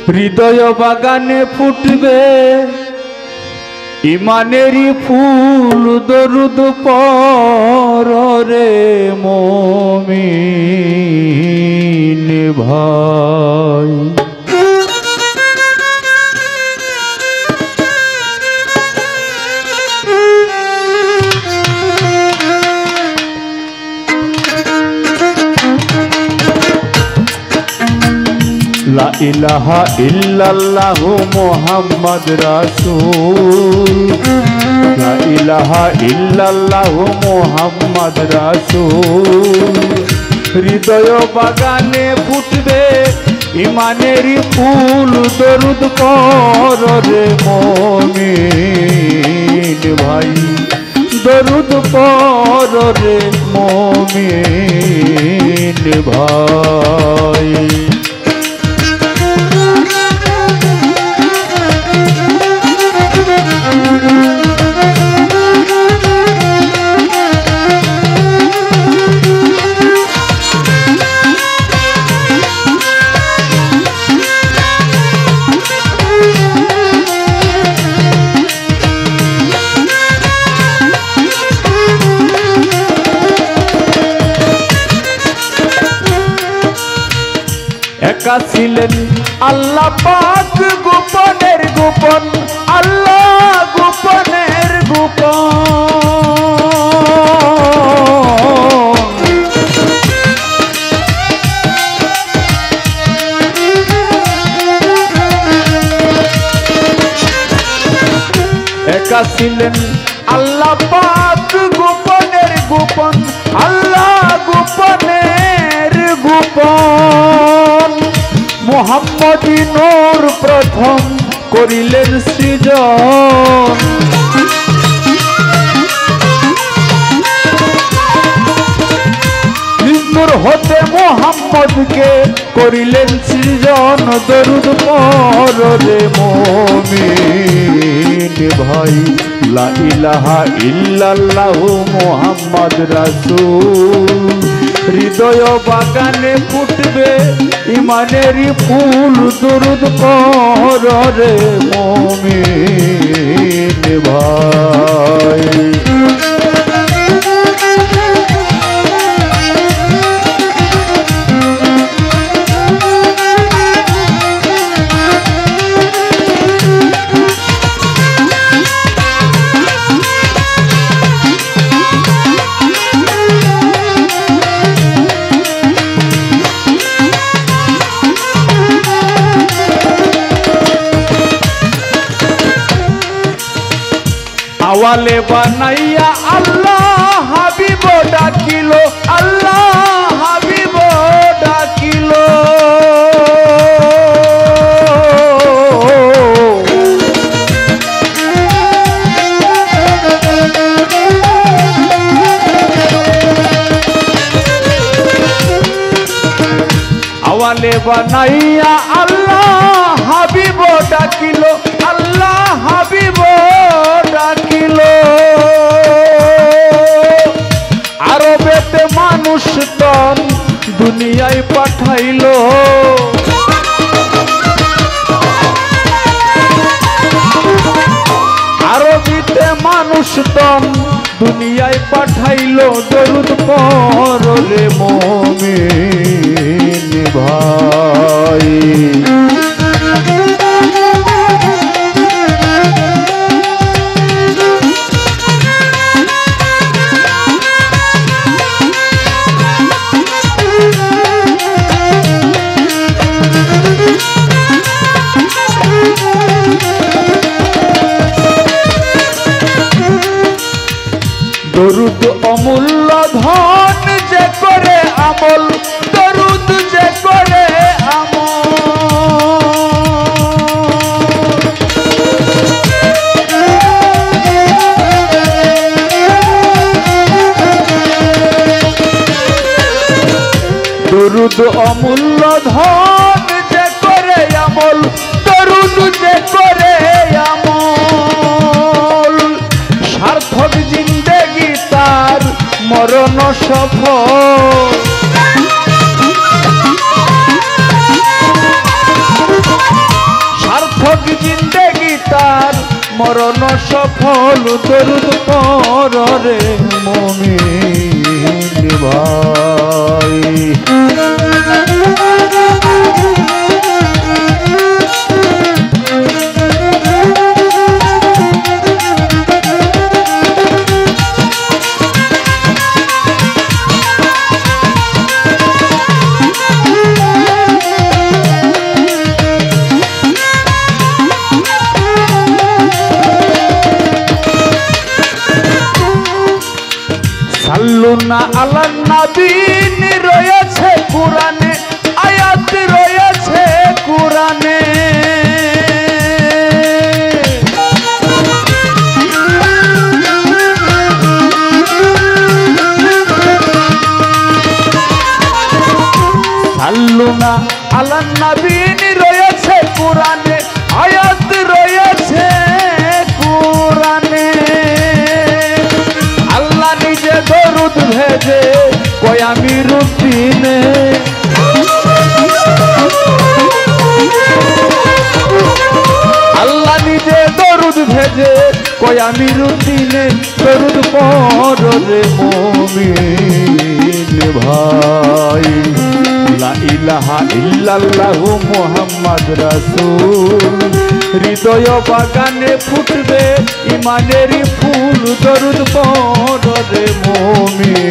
হৃদয় বাগানে ফুটবে ইমানেরই ফুল দরুদ পর রে মুমিন ভাই। লা ইলাহা ইল্লাল্লাহু মুহাম্মদ রাসূল, লা ইলাহা ইল্লাল্লাহু মুহাম্মদ রাসূল। হৃদয় বাগানে ফুটবে ইমানেরই ফুল দরুদ পর রে মুমিন ভাই, দরুদ পর রে মুমিন ভাই। একা ছিলেন আল্লাহ পাক গোপনের গোপন, আল্লাহ গোপনের গোপন। একা ছিলেন আল্লাহ পাক গোপনের গোপন, আল্লাহ গোপনের গোপন। মুহাম্মদী নূর প্রথম করিলেন সৃজন, নূর হতে মুহাম্মদকে করিলেন সৃজন। দরুদ পর রে মুমিন ভাই, লা ইলাহা ইল্লাল্লাহু মুহাম্মদ রাসূল। হৃদয় বাগানে ফুটবে ইমানেরই ফুল দরুদ পর রে মুমিন ভাই। আওয়ালে বানাইয়া আল্লাহ হাবিব ডাকিল, আল্লাহ হাবিব ডাকিল। আওয়ালে বানাইয়া আল্লাহ হাবিব ডাকিল, আল্লাহ হাবিব ডাকিল। আরবেতে মানুষ তন দুনিয়ায় পাঠাইল, আরবিতে মানুষ তন দুনিয়ায় পাঠাইল। দরুদ পর রে মুমিন ভাই। দরুদ অমূল্য ধন যে করে আমল, দরুদ যে করে আমল। দরুদ অমূল্য ধন যে করে আমল, দরুদ যে করে আমল। সার্থক জিন্দেগি তার মরণ সফল। মরণ সফল দরুদ পড় রে মুমিন ভাই। সাল্লুনা আলা নবী রয়েছে কুরআনে, আয়াত রয়েছে কুরআনে। সাল্লুনা আলা নবী রয়েছে কুরআনে, আয়াত রয়েছে কুরআনে। আল্লাহ নিজে দরুদ ভেজে কয় আমি রুদ্দিনে, আল্লাহ নিজে দরুদ ভেজে কয় আমি রুদ্দিনে দরুদ পড় রে মুমিন ভাই। লা ইলাহা ইল্লাল্লাহু মুহাম্মদ রাসূল, হৃদয় বাগানে ফুটবে ইমানেরই ফুল দরুদ পড় রে মুমিন